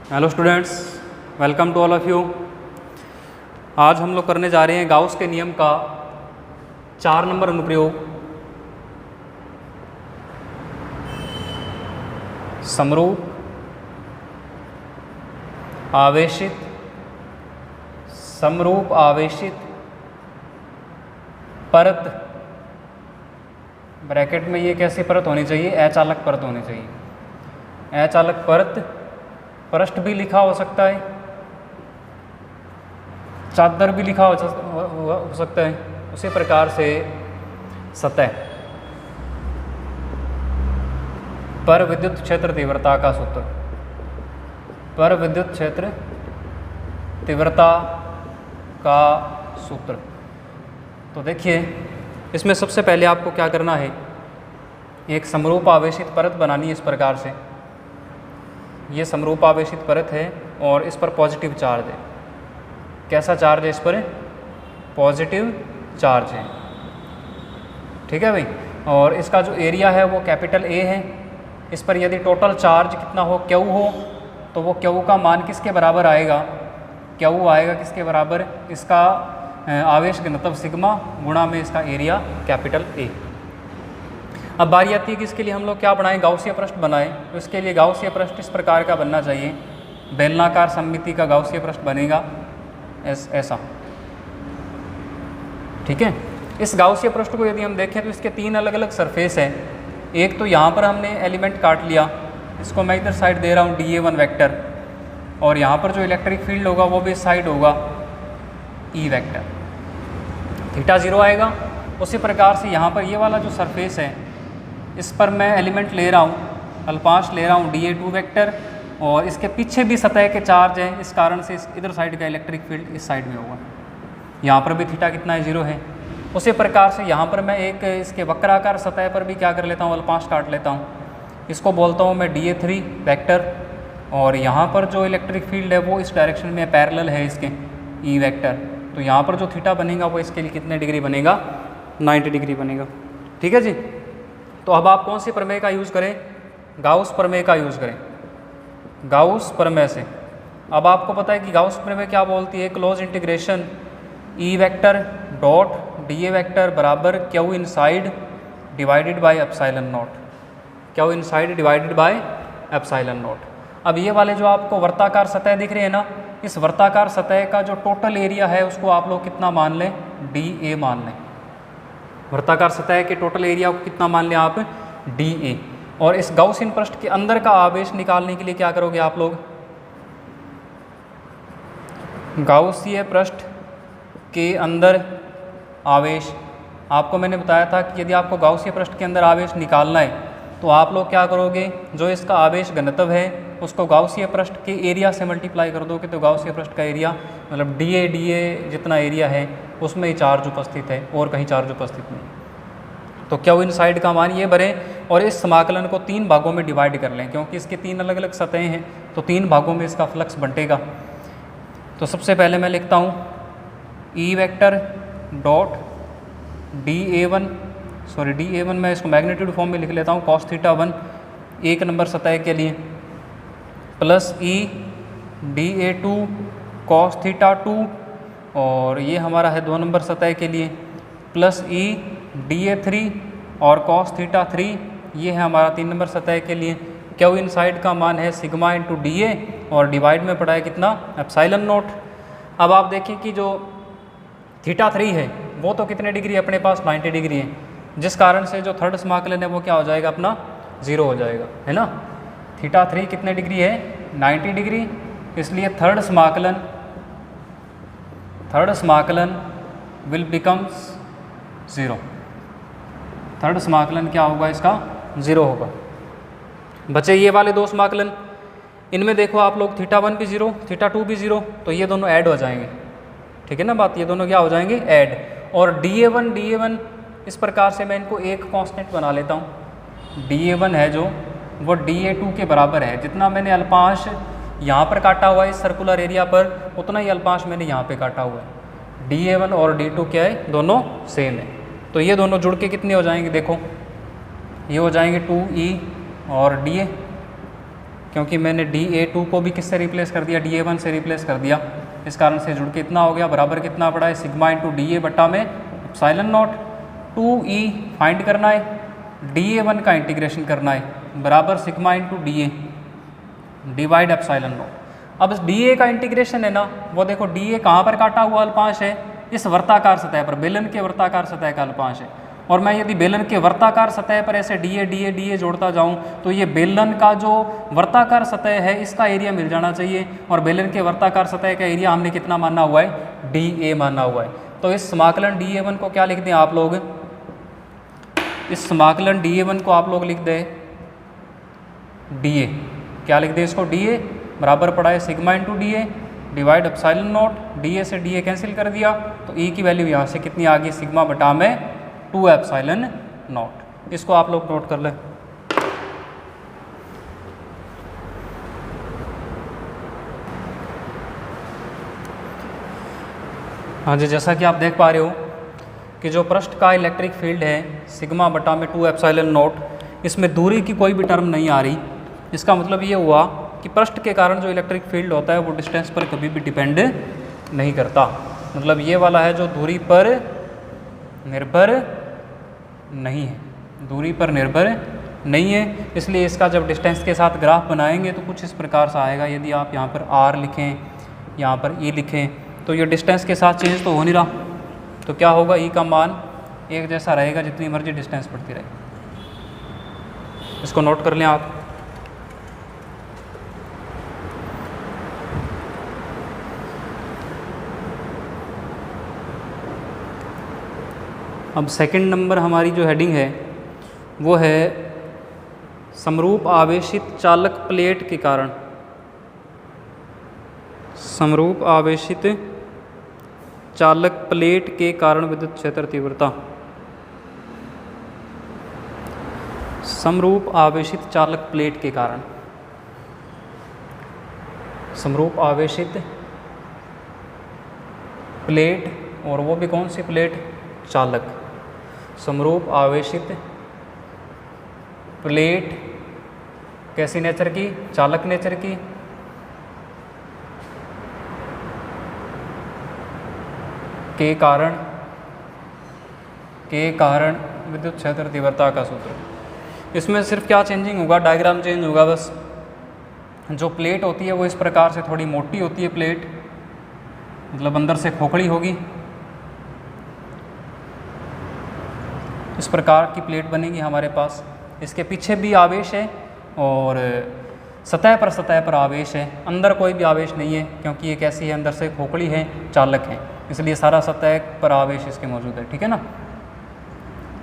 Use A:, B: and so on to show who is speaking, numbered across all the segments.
A: Hello students, welcome to all of you. आज हम लोग करने जा रहे हैं गाउस के नियम का 4 नंबर अनुप्रयोग, समरूप आवेशित परत, ब्रैकेट में ये कैसी परत होनी चाहिए? अचालक परत होनी चाहिए। अचालक परत, पृष्ठ भी लिखा हो सकता है, चादर भी लिखा हो सकता है। उसी प्रकार से सतह पर विद्युत क्षेत्र तीव्रता का सूत्र, पर विद्युत क्षेत्र तीव्रता का सूत्र। तो देखिए, इसमें सबसे पहले आपको क्या करना है, एक समरूप आवेशित परत बनानी है। इस प्रकार से ये समरूप आवेशित परत है और इस पर पॉजिटिव चार्ज है। कैसा चार्ज है? इस पर पॉजिटिव चार्ज है, ठीक है भाई। और इसका जो एरिया है वो कैपिटल ए है। इस पर यदि टोटल चार्ज कितना हो, क्यू हो, तो वो क्यू का मान किसके बराबर आएगा? क्यू आएगा किसके बराबर? इसका आवेश घनत्व सिग्मा गुणा में इसका एरिया कैपिटल ए। अब बारी आती है कि इसके लिए हम लोग क्या बनाएं? गाउसीय पृष्ठ बनाएं। तो इसके लिए गाउसीय पृष्ठ इस प्रकार का बनना चाहिए। बेलनाकार सममिति का गाउसीय पृष्ठ बनेगा ऐसा, ठीक है। इस गाउसीय पृष्ठ को यदि हम देखें तो इसके 3 अलग अलग सरफेस हैं। एक तो यहाँ पर हमने एलिमेंट काट लिया, इसको मैं इधर साइड दे रहा हूँ dA1 वेक्टर, और यहाँ पर जो इलेक्ट्रिक फील्ड होगा वो भी इस साइड होगा E वेक्टर, थीटा 0 आएगा। उसी प्रकार से यहाँ पर ये वाला जो सरफेस है, इस पर मैं एलिमेंट ले रहा हूँ, अल्पांश ले रहा हूँ dA2 वेक्टर, और इसके पीछे भी सतह के चार्ज हैं। इस कारण से इस इधर साइड का इलेक्ट्रिक फील्ड इस साइड में होगा। यहाँ पर भी थीटा कितना है? 0 है। उसी प्रकार से यहाँ पर मैं एक इसके वक्राकार सतह पर भी क्या कर लेता हूँ? अल्पांश काट लेता हूँ। इसको बोलता हूँ मैं dA3 वेक्टर, और यहाँ पर जो इलेक्ट्रिक फील्ड है वो इस डायरेक्शन में पैरेलल है इसके E वेक्टर। तो यहाँ पर जो थीटा बनेगा वो इसके लिए कितने डिग्री बनेगा? 90 डिग्री बनेगा, ठीक है जी। तो अब आप कौन सी प्रमेय का यूज़ करें? गाउस प्रमेय का यूज़ करें। गाउस प्रमेय से अब आपको पता है कि गाउस प्रमेय क्या बोलती है? Close integration E vector dot dA vector बराबर Q inside divided by epsilon naught, Q inside divided by epsilon naught. अब ये वाले जो आपको वर्ताकार सतह दिख रही है ना, इस वर्ताकार सतह का जो टोटल एरिया है उसको आप लोग कितना मान लें? dA मान लें। वर्ताकार सतह के टोटल एरिया को कितना मान लें आप? dA। और इस गाउसियन पृष्ठ के अंदर का आवेश निकालने के लिए क्या करोगे आप लोग? गाउसीय पृष्ठ के अंदर आवेश, आपको मैंने बताया था कि यदि आपको गाउसीय पृष्ठ के अंदर आवेश निकालना है तो आप लोग क्या करोगे? जो इसका आवेश घनत्व है उसको गाउसीय पृष्ठ के एरिया से मल्टीप्लाई कर दोगे, तो गाउसीय पृष्ठ का एरिया मतलब dA जितना एरिया है उसमें ही चार्ज उपस्थित है और कहीं चार्ज उपस्थित नहीं। तो क्यू इनसाइड का मान ये भरें और इस समाकलन को 3 भागों में डिवाइड कर लें, क्योंकि इसके 3 अलग अलग सतहें हैं तो 3 भागों में इसका फ्लक्स बंटेगा। तो सबसे पहले मैं लिखता हूँ E वेक्टर डॉट dA1 मैं इसको मैग्नीट्यूड फॉर्म में लिख लेता हूँ, cos थीटा 1 1 नंबर सतह के लिए, plus E dA2 cos theta 2, और ये हमारा है 2 नंबर सतह के लिए, प्लस E dA3 और cos थीटा 3, ये है हमारा 3 नंबर सतह के लिए। क्यू इनसाइड का मान है सिग्मा इंटू dA, और डिवाइड में पड़ा है कितना? Epsilon naught. अब आप देखें कि जो थीटा 3 है वो तो कितने डिग्री है अपने पास? 90 डिग्री है, जिस कारण से जो थर्ड समाकलन है वो क्या हो जाएगा? अपना 0 हो जाएगा, है ना। थीटा 3 कितने डिग्री है? 90 डिग्री। इसलिए थर्ड समाकलन विल बिकम्स 0। थर्ड समाकलन क्या होगा? इसका 0 होगा। बचे ये वाले 2 समाकलन, इनमें देखो आप लोग थीटा 1 भी 0, थीटा 2 भी 0, तो ये दोनों ऐड हो जाएंगे, ठीक है ना बात। ये दोनों क्या हो जाएंगे? ऐड। और dA1 इस प्रकार से मैं इनको एक कांस्टेंट बना लेता हूँ। dA1 है जो वो dA2 के बराबर है। जितना मैंने अल्पांश यहाँ पर काटा हुआ है इस सर्कुलर एरिया पर, उतना ही अल्पांश मैंने यहाँ पे काटा हुआ है। dA1 और d2 क्या है? दोनों सेम है। तो ये दोनों जुड़ के कितने हो जाएंगे? देखो ये हो जाएंगे 2E और dA, क्योंकि मैंने dA2 को भी किससे रिप्लेस कर दिया, dA1 से रिप्लेस कर दिया, इस कारण से जुड़ के इतना हो गया, बराबर कितना पड़ा है सिग्मा इंटू dA बटा में एप्सिलॉन नॉट। 2E फाइंड करना है, dA1 का इंटीग्रेशन करना है, बराबर sigma into dA divide epsilon naught. अब dA का इंटीग्रेशन है ना, वो देखो dA कहाँ पर काटा हुआ अल्पांश है, इस वर्ताकार सतह पर, बेलन के वर्ताकार सतह का अल्पांश है। और मैं यदि बेलन के वर्ताकार सतह पर ऐसे dA जोड़ता जाऊं तो ये बेलन का जो वर्ताकार सतह है इसका एरिया मिल जाना चाहिए, और बेलन के वर्ताकार सतह का एरिया हमने कितना माना हुआ है, dA माना हुआ है। तो इस समाकलन dA1 को क्या लिख दें आप लोग, इस समाकलन dA1 को आप लोग लिख दें dA, क्या लिख दें इसको, dA बराबर पड़ा है sigma into dA divide epsilon not. dA से dA कैंसिल कर दिया तो E की वैल्यू यहाँ से कितनी आ गई, सिग्मा बटा में 2 एप्सिलॉन नॉट। इसको आप लोग नोट कर लें। हाँ जी, जैसा कि आप देख पा रहे हो कि जो पृष्ठ का इलेक्ट्रिक फील्ड है सिग्मा बटा में 2 एप्सिलॉन नॉट, इसमें दूरी की कोई भी टर्म नहीं आ रही। इसका मतलब ये हुआ कि पृष्ठ के कारण जो इलेक्ट्रिक फील्ड होता है वो डिस्टेंस पर कभी भी डिपेंड नहीं करता। मतलब ये वाला है जो दूरी पर निर्भर नहीं है, दूरी पर निर्भर नहीं है, इसलिए इसका जब डिस्टेंस के साथ ग्राफ बनाएंगे तो कुछ इस प्रकार से आएगा। यदि आप यहाँ पर r लिखें, यहाँ पर E लिखें, तो ये डिस्टेंस के साथ चेंज तो हो नहीं रहा, तो क्या होगा, E का मान एक जैसा रहेगा जितनी मर्जी डिस्टेंस बढ़ती रहे। इसको नोट कर लें आप। अब सेकंड नंबर हमारी जो हेडिंग है वो है समरूप आवेशित चालक प्लेट के कारण, समरूप आवेशित चालक प्लेट के कारण विद्युत क्षेत्र तीव्रता, समरूप आवेशित चालक प्लेट के कारण, समरूप आवेशित प्लेट, और वो भी कौन सी प्लेट, चालक। समरूप आवेशित प्लेट कैसी नेचर की, चालक नेचर की, के कारण विद्युत क्षेत्र तीव्रता का सूत्र। इसमें सिर्फ क्या चेंजिंग होगा, डायग्राम चेंज होगा बस। जो प्लेट होती है वो इस प्रकार से थोड़ी मोटी होती है प्लेट, मतलब अंदर से खोखली होगी, इस प्रकार की प्लेट बनेगी हमारे पास। इसके पीछे भी आवेश है और सतह पर आवेश है, अंदर कोई भी आवेश नहीं है क्योंकि ये कैसी है, अंदर से खोखली है, चालक है, इसलिए सारा सतह पर आवेश इसके मौजूद है, ठीक है ना।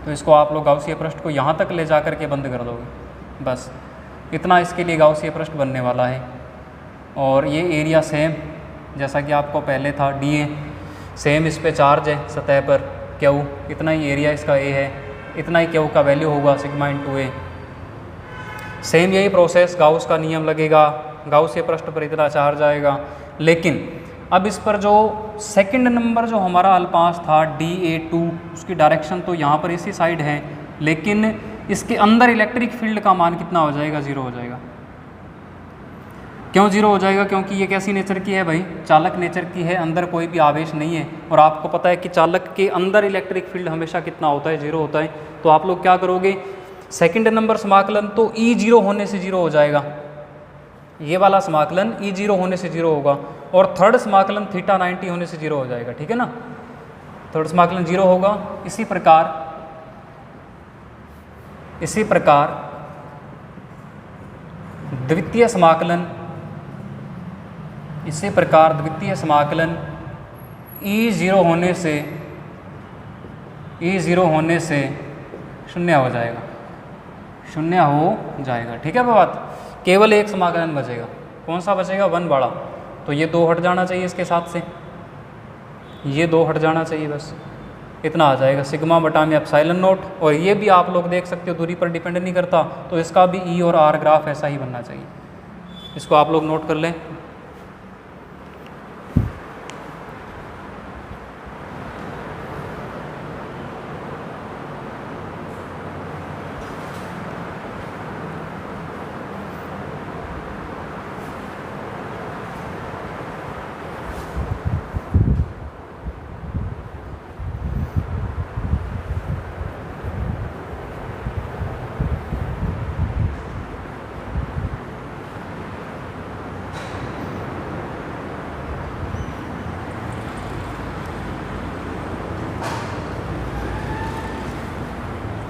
A: तो इसको आप लोग गाउसीय पृष्ठ को यहाँ तक ले जा कर के बंद कर दोगे, बस इतना इसके लिए गाउसीय पृष्ठ बनने वाला है। और ये एरिया सेम जैसा कि आपको पहले था, dA सेम, इस पे चार्ज है सतह पर Q, इतना ही एरिया इसका A है, इतना ही Q का वैल्यू होगा सिग्मा इंटू A। सेम यही प्रोसेस, गाउस का नियम लगेगा, गाउसीय पृष्ठ पर इतना चार्ज आएगा। लेकिन अब इस पर जो सेकंड नंबर जो हमारा अल्पांश था dA2, उसकी डायरेक्शन तो यहाँ पर इसी साइड है, लेकिन इसके अंदर इलेक्ट्रिक फील्ड का मान कितना हो जाएगा, 0 हो जाएगा। क्यों 0 हो जाएगा, क्योंकि ये कैसी नेचर की है भाई, चालक नेचर की है, अंदर कोई भी आवेश नहीं है। और आपको पता है कि चालक के अंदर इलेक्ट्रिक फील्ड हमेशा कितना होता है, 0 होता है। तो आप लोग क्या करोगे, सेकंड नंबर समाकलन तो E 0 होने से 0 हो जाएगा, ये वाला समाकलन E 0 होने से 0 होगा, और थर्ड समाकलन थीटा 90 होने से 0 हो जाएगा, ठीक है ना। थर्ड समाकलन 0 होगा। इसी प्रकार द्वितीय समाकलन, इसी प्रकार द्वितीय समाकलन E 0 होने से 0 हो जाएगा, 0 हो जाएगा, ठीक है बात। केवल एक समाकलन बचेगा, कौन सा बचेगा, 1 बड़ा, तो ये 2 हट जाना चाहिए इसके साथ से, ये 2 हट जाना चाहिए, बस इतना आ जाएगा सिग्मा बटा में एप्सिलॉन नॉट। और ये भी आप लोग देख सकते हो दूरी पर डिपेंड नहीं करता, तो इसका भी E और R ग्राफ ऐसा ही बनना चाहिए। इसको आप लोग नोट कर लें।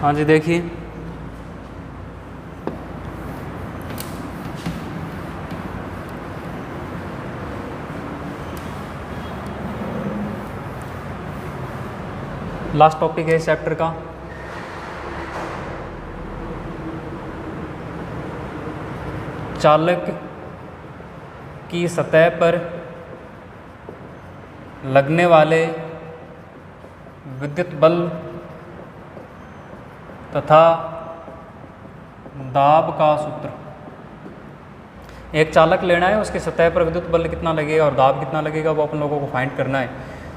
A: हाँ जी देखिए, लास्ट टॉपिक है इस चैप्टर का, चालक की सतह पर लगने वाले विद्युत बल तथा दाब का सूत्र। एक चालक लेना है, उसकी सतह पर विद्युत बल कितना लगेगा और दाब कितना लगेगा वो अपन लोगों को फाइंड करना है।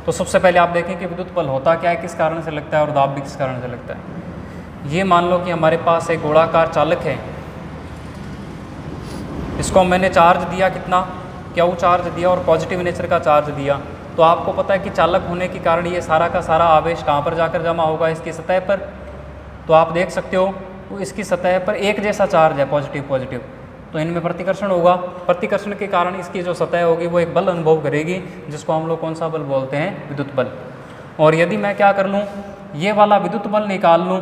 A: तो सबसे पहले आप देखें कि विद्युत बल होता क्या है, किस कारण से लगता है, और दाब भी किस कारण से लगता है। ये मान लो कि हमारे पास एक गोलाकार चालक है, इसको मैंने चार्ज दिया कितना, क्यू चार्ज दिया और पॉजिटिव नेचर का चार्ज दिया। तो आपको पता है कि चालक होने के कारण ये सारा का सारा आवेश कहाँ पर जाकर जमा होगा, इसकी सतह पर। तो आप देख सकते हो तो इसकी सतह पर एक जैसा चार्ज है, पॉजिटिव पॉजिटिव, तो इनमें प्रतिकर्षण होगा। प्रतिकर्षण के कारण इसकी जो सतह होगी वो एक बल अनुभव करेगी, जिसको हम लोग कौन सा बल बोलते हैं, विद्युत बल। और यदि मैं क्या कर लूँ, ये वाला विद्युत बल निकाल लूँ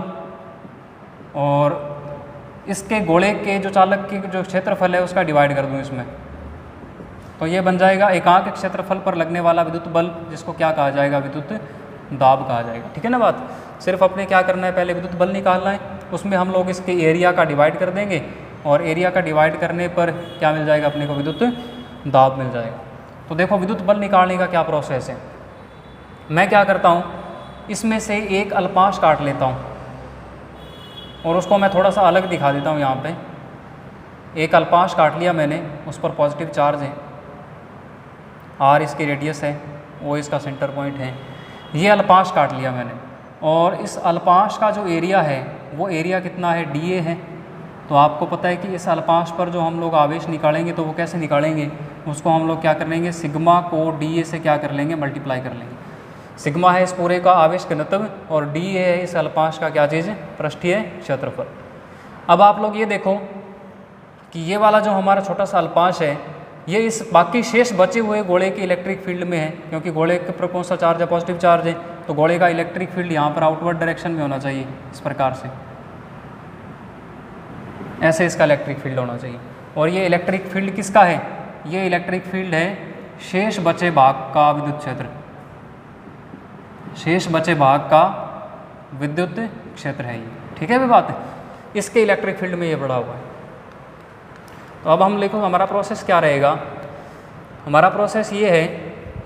A: और इसके गोले के जो चालक के जो क्षेत्रफल है उसका डिवाइड कर दूँ इसमें, तो ये बन जाएगा एकांक क्षेत्रफल पर लगने वाला विद्युत बल, जिसको क्या कहा जाएगा, विद्युत दाब कहा जाएगा। ठीक है ना बात। सिर्फ अपने क्या करना है, पहले विद्युत बल निकालना है, उसमें हम लोग इसके एरिया का डिवाइड कर देंगे और एरिया का डिवाइड करने पर क्या मिल जाएगा अपने को, विद्युत दाब मिल जाएगा। तो देखो विद्युत बल निकालने का क्या प्रोसेस है। मैं क्या करता हूँ, इसमें से एक अल्पांश काट लेता हूँ और उसको मैं थोड़ा सा अलग दिखा देता हूँ। यहाँ पे एक अल्पांश काट लिया मैंने, उस पर पॉजिटिव चार्ज है, आर इसकी रेडियस है, ओ इसका सेंटर पॉइंट है। ये अल्पांश काट लिया मैंने और इस अल्पांश का जो एरिया है वो एरिया कितना है, डी ए है। तो आपको पता है कि इस अल्पांश पर जो हम लोग आवेश निकालेंगे तो वो कैसे निकालेंगे, उसको हम लोग क्या कर लेंगे, सिग्मा को डी ए से क्या कर लेंगे, मल्टीप्लाई कर लेंगे। सिग्मा है इस पूरे का आवेश घनत्व और डी ए है इस अल्पांश का क्या चीज़, पृष्ठीय क्षेत्रफल। अब आप लोग ये देखो कि ये वाला जो हमारा छोटा सा अल्पांश है ये इस बाकी शेष बचे हुए गोले के इलेक्ट्रिक फील्ड में है, क्योंकि गोले के ऊपर कौन सा चार्ज है, पॉजिटिव चार्ज है। तो गोले का इलेक्ट्रिक फील्ड यहाँ पर आउटवर्ड डायरेक्शन में होना चाहिए, इस प्रकार से ऐसे इसका इलेक्ट्रिक फील्ड होना चाहिए। और ये इलेक्ट्रिक फील्ड किसका है, ये इलेक्ट्रिक फील्ड है शेष बचे भाग का विद्युत क्षेत्र, शेष बचे भाग का विद्युत क्षेत्र है ये। ठीक है भी बात, इसके इलेक्ट्रिक फील्ड में ये पड़ा हुआ है। तो अब हम देखो हमारा प्रोसेस क्या रहेगा। हमारा प्रोसेस ये है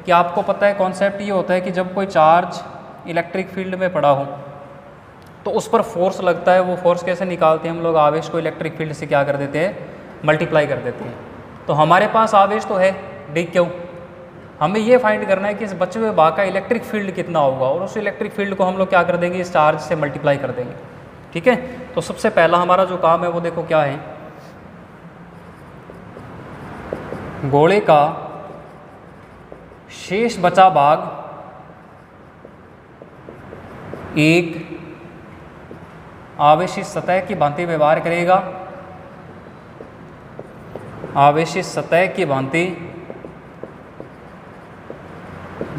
A: कि आपको पता है कॉन्सेप्ट ये होता है कि जब कोई चार्ज इलेक्ट्रिक फील्ड में पड़ा हो तो उस पर फोर्स लगता है। वो फोर्स कैसे निकालते हैं हम लोग, आवेश को इलेक्ट्रिक फील्ड से क्या कर देते हैं, मल्टीप्लाई कर देते हैं। तो हमारे पास आवेश तो है डी क्यू, हमें ये फाइंड करना है कि इस बचे हुए भाग का इलेक्ट्रिक फील्ड कितना होगा और उस इलेक्ट्रिक फील्ड को हम लोग क्या कर देंगे, इस चार्ज से मल्टीप्लाई कर देंगे। ठीक है। तो सबसे पहला हमारा जो काम है वो देखो क्या है, गोले का शेष बचा भाग एक आवेशित सतह की भांति व्यवहार करेगा, आवेशित सतह की भांति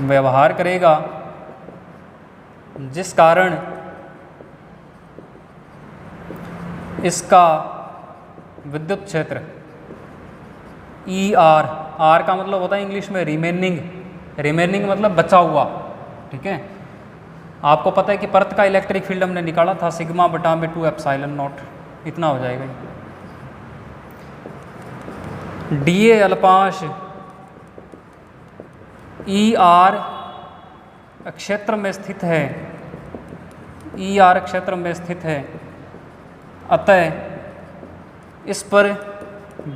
A: व्यवहार करेगा, जिस कारण इसका विद्युत क्षेत्र ई आर, आर का मतलब होता है इंग्लिश में रिमेनिंग, रिमेनिंग मतलब बचा हुआ। ठीक है। आपको पता है कि परत का इलेक्ट्रिक फील्ड हमने निकाला था सिग्मा बटा में 2 एप्सिलॉन नॉट, इतना हो जाएगा। डी ए अल्पांश ई आर क्षेत्र में स्थित है, ई आर क्षेत्र में स्थित है, अतः इस पर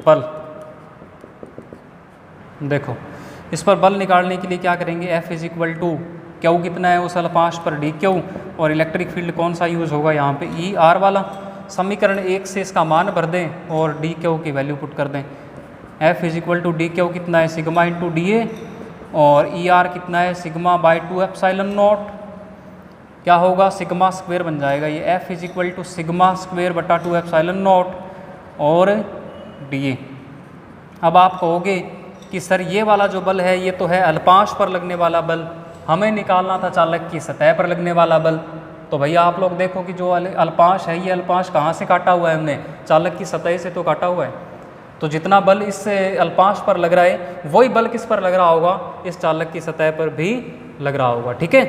A: बल, देखो इस पर बल निकालने के लिए क्या करेंगे, F is equal to q कितना है उस अल्पांश पर डी क्यू, और इलेक्ट्रिक फील्ड कौन सा यूज़ होगा यहाँ पे, ई आर वाला। समीकरण 1 से इसका मान भर दें और डी क्यू की वैल्यू पुट कर दें। F is equal to d q कितना है, सिग्मा इंटू डी ए, और ई आर कितना है, सिग्मा बाई 2 एप्सिलॉन नॉट। क्या होगा, सिग्मा स्क्वेयर बन जाएगा ये, F is equal to sigma square बटा 2 एप्सिलॉन नॉट और डी ए। अब आप कहोगे कि सर ये वाला जो बल है ये तो है अल्पांश पर लगने वाला बल, हमें निकालना था चालक की सतह पर लगने वाला बल। तो भैया आप लोग देखो कि जो अल्पांश है, ये अल्पांश कहाँ से काटा हुआ है हमने, चालक की सतह से तो काटा हुआ है। तो जितना बल इस अल्पांश पर लग रहा है वही बल किस पर लग रहा होगा, इस चालक की सतह पर भी लग रहा होगा। ठीक है,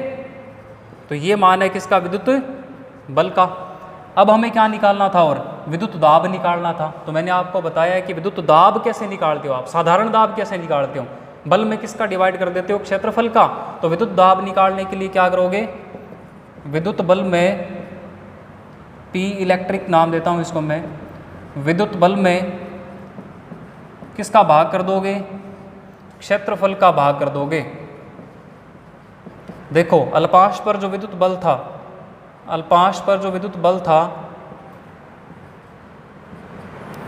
A: तो ये मान है किसका, विद्युत बल का। अब हमें क्या निकालना था, और विद्युत दाब निकालना था। तो मैंने आपको बताया है कि विद्युत दाब कैसे निकालते हो आप, साधारण दाब कैसे निकालते हो, बल में किसका डिवाइड कर देते हो, क्षेत्रफल का। तो विद्युत दाब निकालने के लिए क्या करोगे, विद्युत बल में P इलेक्ट्रिक नाम देता हूँ इसको मैं, विद्युत बल में किसका भाग कर दोगे, क्षेत्रफल का भाग कर दोगे। देखो अल्पांश पर जो विद्युत बल था, अल्पांश पर जो विद्युत बल था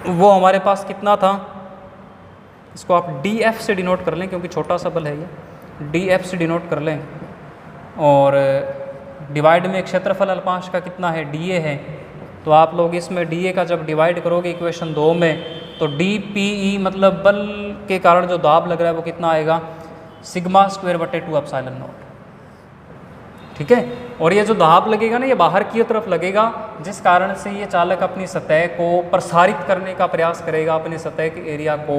A: वो हमारे पास कितना था, इसको आप DF से डिनोट कर लें क्योंकि छोटा सा बल है ये, DF से डिनोट कर लें। और डिवाइड में क्षेत्रफल अल्पांश का कितना है, DA है। तो आप लोग इसमें DA का जब डिवाइड करोगे इक्वेशन 2 में, तो DPE मतलब बल के कारण जो दाब लग रहा है वो कितना आएगा, सिग्मा स्क्वायर बटे 2 एप्सिलॉन नॉट। ठीक है, और ये जो दाब लगेगा ना ये बाहर की तरफ लगेगा, जिस कारण से ये चालक अपनी सतह को प्रसारित करने का प्रयास करेगा, अपनी सतह के एरिया को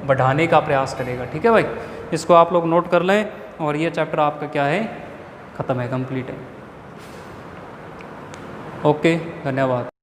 A: बढ़ाने का प्रयास करेगा। ठीक है भाई, इसको आप लोग नोट कर लें, और ये चैप्टर आपका क्या है, ख़त्म है, कंप्लीट है। ओके, धन्यवाद।